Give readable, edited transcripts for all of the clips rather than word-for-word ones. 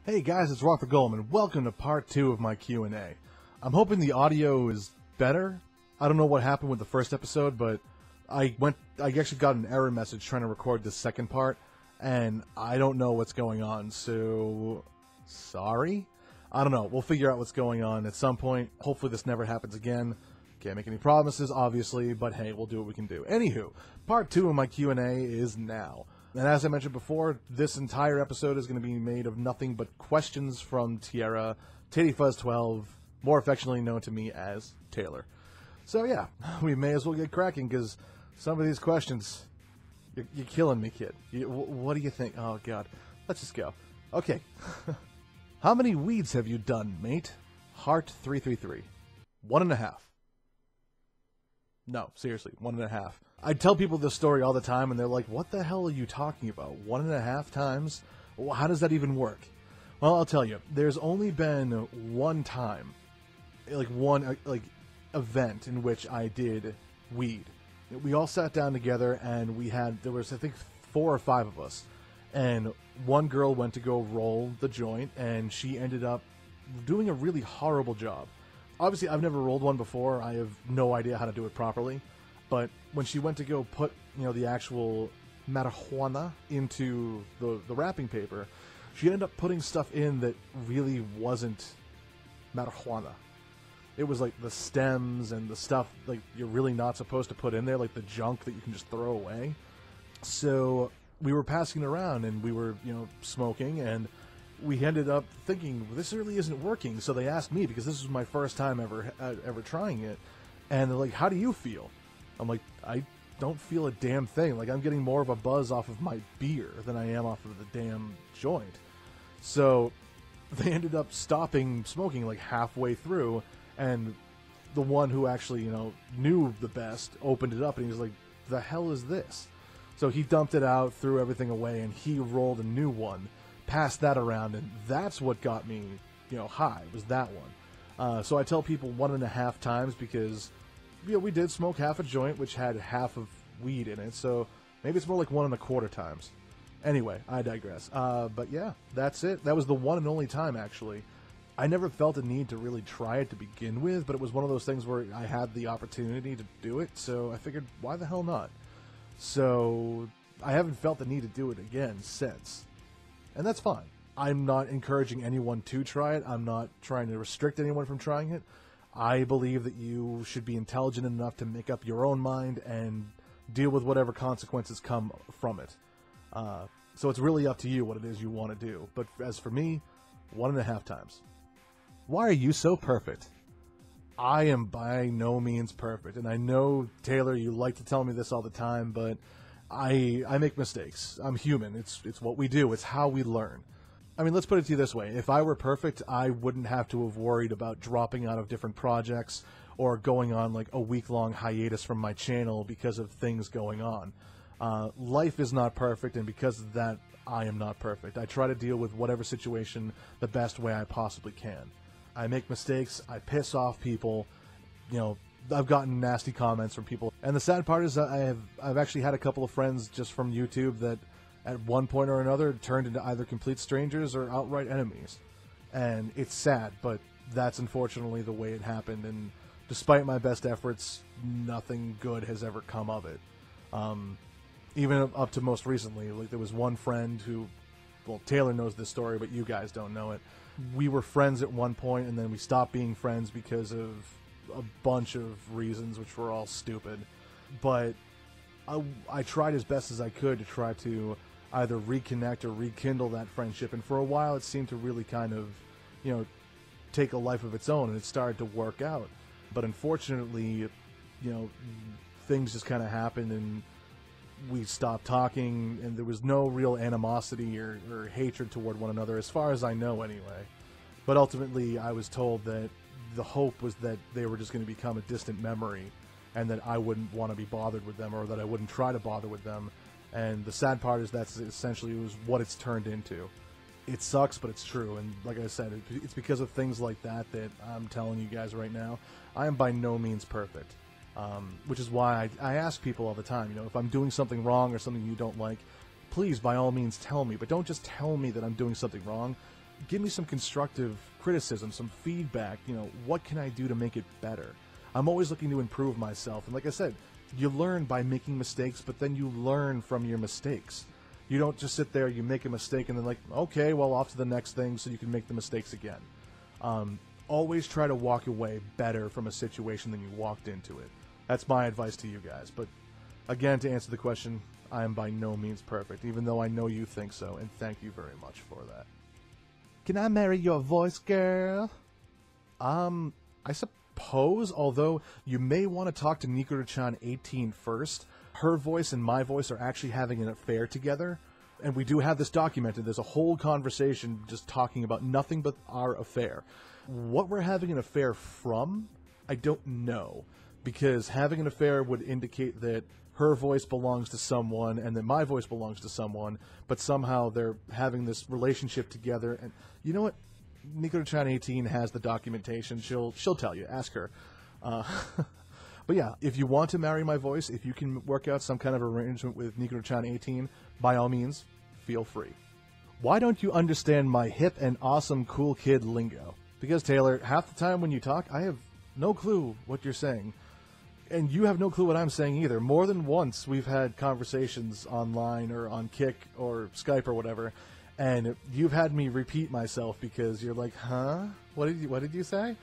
Hey guys, it's RockTheGolem, and welcome to part 2 of my Q&A. I'm hoping the audio is better. I don't know what happened with the first episode, but I actually got an error message trying to record the second part, and I don't know what's going on, so sorry? I don't know. We'll figure out what's going on at some point. Hopefully this never happens again. Can't make any promises, obviously, but hey, we'll do what we can do. Anywho, part 2 of my Q&A is now. And as I mentioned before, this entire episode is going to be made of nothing but questions from Tierra, TittyFuzz12, more affectionately known to me as Taylor. So yeah, we may as well get cracking, because some of these questions, you're killing me, kid. What do you think? Oh god, let's just go. Okay. How many weeds have you done, mate? Heart333. 1.5. No, seriously, 1.5. I tell people this story all the time, and they're like, what the hell are you talking about? 1.5 times? Well, how does that even work? Well, I'll tell you. There's only been one time, one event in which I did weed. We all sat down together, and there was, I think, 4 or 5 of us. And one girl went to go roll the joint, and she ended up doing a really horrible job. Obviously, I've never rolled one before. I have no idea how to do it properly. But when she went to go put, the actual marijuana into the wrapping paper, she ended up putting stuff in that really wasn't marijuana. It was like the stems and the stuff like you're really not supposed to put in there, like the junk that you can just throw away. So we were passing it around and we were, smoking, and we ended up thinking, well, this really isn't working. So they asked me, because this was my first time ever trying it, and they're like, how do you feel? I'm like, I don't feel a damn thing. Like, I'm getting more of a buzz off of my beer than I am off of the damn joint. So they ended up stopping smoking like halfway through, and the one who actually, knew the best opened it up, and he was like, the hell is this? So he dumped it out, threw everything away, and he rolled a new one, passed that around, and that's what got me, high, was that one. So I tell people 1.5 times because we did smoke half a joint, which had half of weed in it, so maybe it's more like 1.25 times. Anyway, I digress. But yeah, that's it. That was the one and only time, actually. I never felt a need to really try it to begin with, but it was one of those things where I had the opportunity to do it, so I figured, why the hell not? So I haven't felt the need to do it again since. And that's fine. I'm not encouraging anyone to try it. I'm not trying to restrict anyone from trying it. I believe that you should be intelligent enough to make up your own mind and deal with whatever consequences come from it. So it's really up to you what it is you want to do. But as for me, 1.5 times. Why are you so perfect? I am by no means perfect. And I know, Taylor, you like to tell me this all the time, but I make mistakes. I'm human. It's what we do. It's how we learn. I mean, let's put it to you this way. If I were perfect, I wouldn't have to have worried about dropping out of different projects or going on like a week-long hiatus from my channel because of things going on. Life is not perfect, and because of that, I am not perfect. I try to deal with whatever situation the best way I possibly can. I make mistakes. I piss off people. I've gotten nasty comments from people. And the sad part is that I've actually had a couple of friends just from YouTube that at one point or another turned into either complete strangers or outright enemies. And it's sad, but that's unfortunately the way it happened, and despite my best efforts, nothing good has ever come of it. Even up to most recently, like there was one friend who, well, Taylor knows this story, but you guys don't know it. We were friends at one point, and then we stopped being friends because of a bunch of reasons, which were all stupid. But I tried as best as I could to try to either reconnect or rekindle that friendship, and for a while it seemed to really kind of, take a life of its own, and it started to work out. But unfortunately, things just kind of happened, and we stopped talking, and there was no real animosity or hatred toward one another, as far as I know anyway. But ultimately, I was told that the hope was that they were just going to become a distant memory, and that I wouldn't want to be bothered with them, or that I wouldn't try to bother with them. And the sad part is that's essentially was what it's turned into. It sucks, but it's true. And like I said, it's because of things like that I'm telling you guys right now, I am by no means perfect. Which is why I ask people all the time, if I'm doing something wrong or something you don't like, please, by all means, tell me. But don't just tell me that I'm doing something wrong. give me some constructive criticism, some feedback. You know, what can I do to make it better? I'm always looking to improve myself. And like I said, you learn by making mistakes, but then you learn from your mistakes. You don't just sit there, you make a mistake, and then like, okay, well, off to the next thing so you can make the mistakes again. Always try to walk away better from a situation than you walked into it. That's my advice to you guys. But again, to answer the question, I am by no means perfect, even though I know you think so, and thank you very much for that. Can I marry your voice girl? I suppose, although you may want to talk to Nikoro-chan 18 first. Her voice and my voice are actually having an affair together, and we do have this documented. There's a whole conversation just talking about nothing but our affair. What we're having an affair from, I don't know, because having an affair would indicate that her voice belongs to someone and that my voice belongs to someone, but somehow they're having this relationship together. And you know what? Nikoro-chan 18 has the documentation. She'll tell you. Ask her. But yeah, if you want to marry my voice, if you can work out some kind of arrangement with Nikoro-chan 18, by all means, feel free. Why don't you understand my hip and awesome cool kid lingo? Because, Taylor, half the time when you talk, I have no clue what you're saying. And you have no clue what I'm saying either. More than once, we've had conversations online or on Kick or Skype or whatever, and you've had me repeat myself because you're like, huh? What did you say?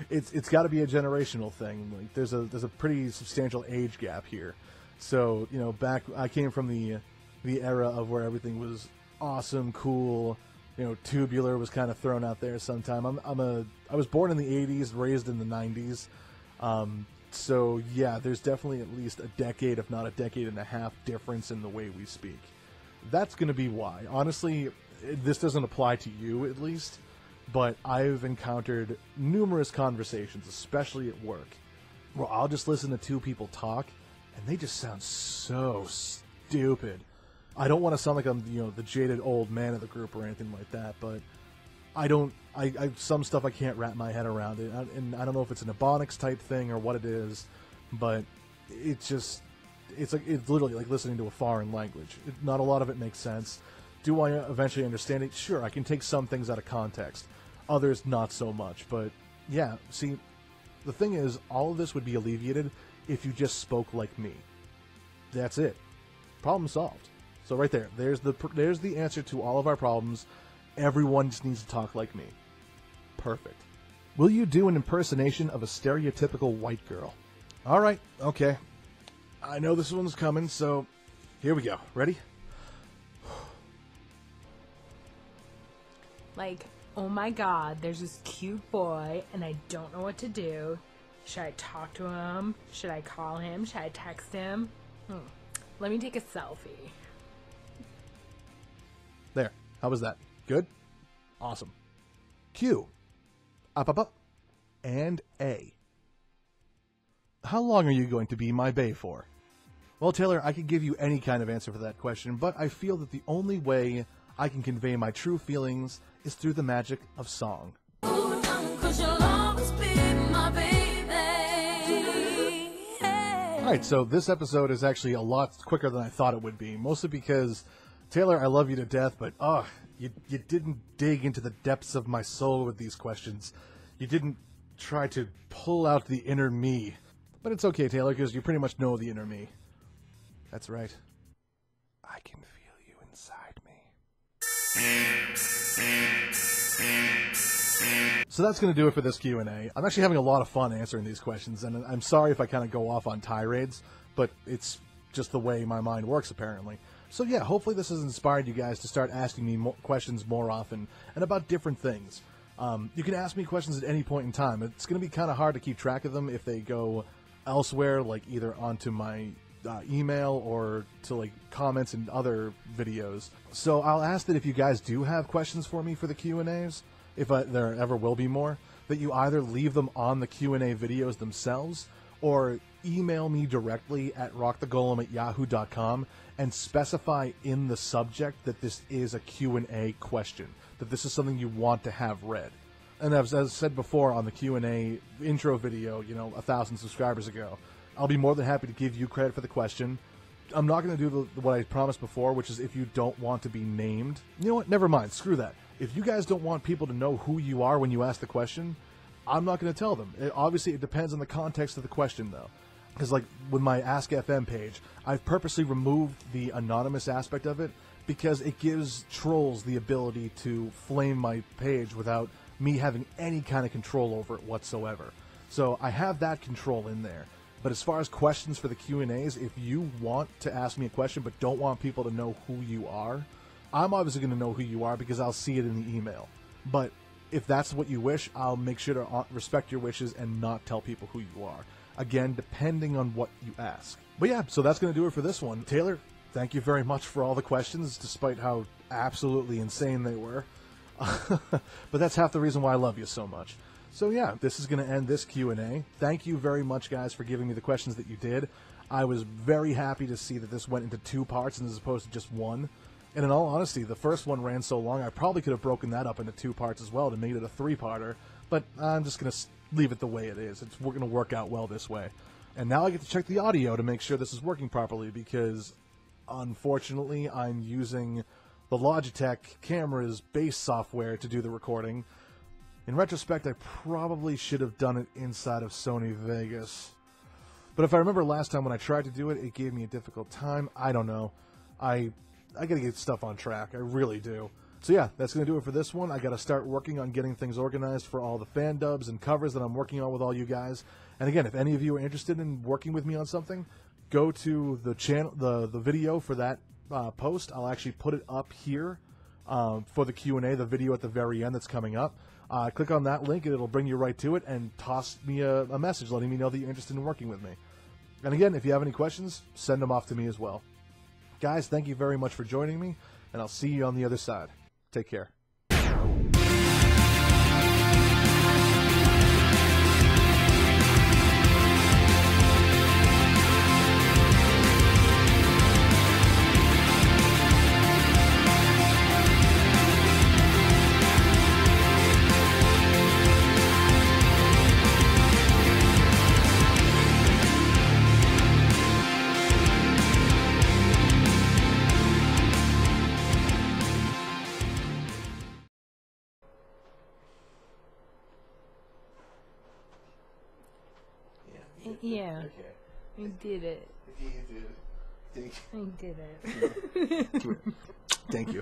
It's got to be a generational thing. Like there's a pretty substantial age gap here. So, you know, back I came from the era of where everything was awesome, cool. You know, tubular was kind of thrown out there sometime. I was born in the 80s, raised in the 90s. So yeah, there's definitely at least a decade, if not a decade and a half difference in the way we speak. That's going to be why. Honestly, this doesn't apply to you at least. But I've encountered numerous conversations, especially at work, where I'll just listen to two people talk, and they just sound so stupid. I don't want to sound like I'm, you know, the jaded old man of the group or anything like that, but some stuff I can't wrap my head around it, and I don't know if it's an Ebonics type thing or what it is, but it's literally like listening to a foreign language. Not a lot of it makes sense. Do I eventually understand it? Sure, I can take some things out of context. Others, not so much. But, yeah, see, the thing is, all of this would be alleviated if you just spoke like me. That's it. Problem solved. So right there, there's the answer to all of our problems. Everyone just needs to talk like me. Perfect. Will you do an impersonation of a stereotypical white girl? All right, okay. I know this one's coming, so here we go. Ready? Like, oh my god, there's this cute boy, and I don't know what to do. Should I talk to him? Should I call him? Should I text him? Let me take a selfie. There. How was that? Good? Awesome. Q. Up, and A. How long are you going to be my bae for? Well, Taylor, I could give you any kind of answer for that question, but I feel that the only way I can convey my true feelings is through the magic of song. Alright, so this episode is actually a lot quicker than I thought it would be, mostly because, Taylor, I love you to death, but you didn't dig into the depths of my soul with these questions. You didn't try to pull out the inner me. But it's okay, Taylor, because you pretty much know the inner me. That's right. I can feel you inside me. So that's going to do it for this Q&A. I'm actually having a lot of fun answering these questions, and I'm sorry if I kind of go off on tirades, but it's just the way my mind works, apparently. So yeah, hopefully this has inspired you guys to start asking me questions more often, and about different things. You can ask me questions at any point in time. It's going to be kind of hard to keep track of them if they go elsewhere, like either onto my email or to like comments in other videos. So I'll ask that if you guys do have questions for me for the Q&As, if there ever will be more, that you either leave them on the Q&A videos themselves or email me directly at RockTheGolem@yahoo.com and specify in the subject that this is a Q&A question, that this is something you want to have read. And as I said before on the Q&A intro video, 1,000 subscribers ago, I'll be more than happy to give you credit for the question. I'm not going to do what I promised before, which is if you don't want to be named, you know what, never mind, screw that. If you guys don't want people to know who you are when you ask the question, I'm not going to tell them. Obviously, it depends on the context of the question, though. Because, like, with my Ask FM page, I've purposely removed the anonymous aspect of it because it gives trolls the ability to flame my page without me having any kind of control over it whatsoever. So I have that control in there. But as far as questions for the Q&As, if you want to ask me a question but don't want people to know who you are, I'm obviously going to know who you are because I'll see it in the email. But if that's what you wish, I'll make sure to respect your wishes and not tell people who you are. Again, depending on what you ask. But yeah, so that's going to do it for this one. Taylor, thank you very much for all the questions, despite how absolutely insane they were. But that's half the reason why I love you so much. So yeah, this is going to end this Q&A. Thank you very much, guys, for giving me the questions that you did. I was very happy to see that this went into 2 parts as opposed to just one. And in all honesty, the first one ran so long, I probably could have broken that up into 2 parts as well to make it a 3-parter. But I'm just going to leave it the way it is. We're going to work out well this way. And now I get to check the audio to make sure this is working properly because, unfortunately, I'm using the Logitech camera's base software to do the recording. In retrospect, I probably should have done it inside of Sony Vegas. But if I remember last time when I tried to do it, it gave me a difficult time. I don't know. I gotta get stuff on track. I really do. So yeah, that's gonna do it for this one. I gotta start working on getting things organized for all the fan dubs and covers that I'm working on with all you guys. And again, if any of you are interested in working with me on something, go to the channel, the video for that post. I'll actually put it up here for the Q&A, the video at the very end that's coming up. Click on that link and it'll bring you right to it and toss me a message letting me know that you're interested in working with me. And again, if you have any questions, send them off to me as well. Guys, thank you very much for joining me, and I'll see you on the other side. Take care. Yeah, Okay. I did it. You did it. I did it. Thank you.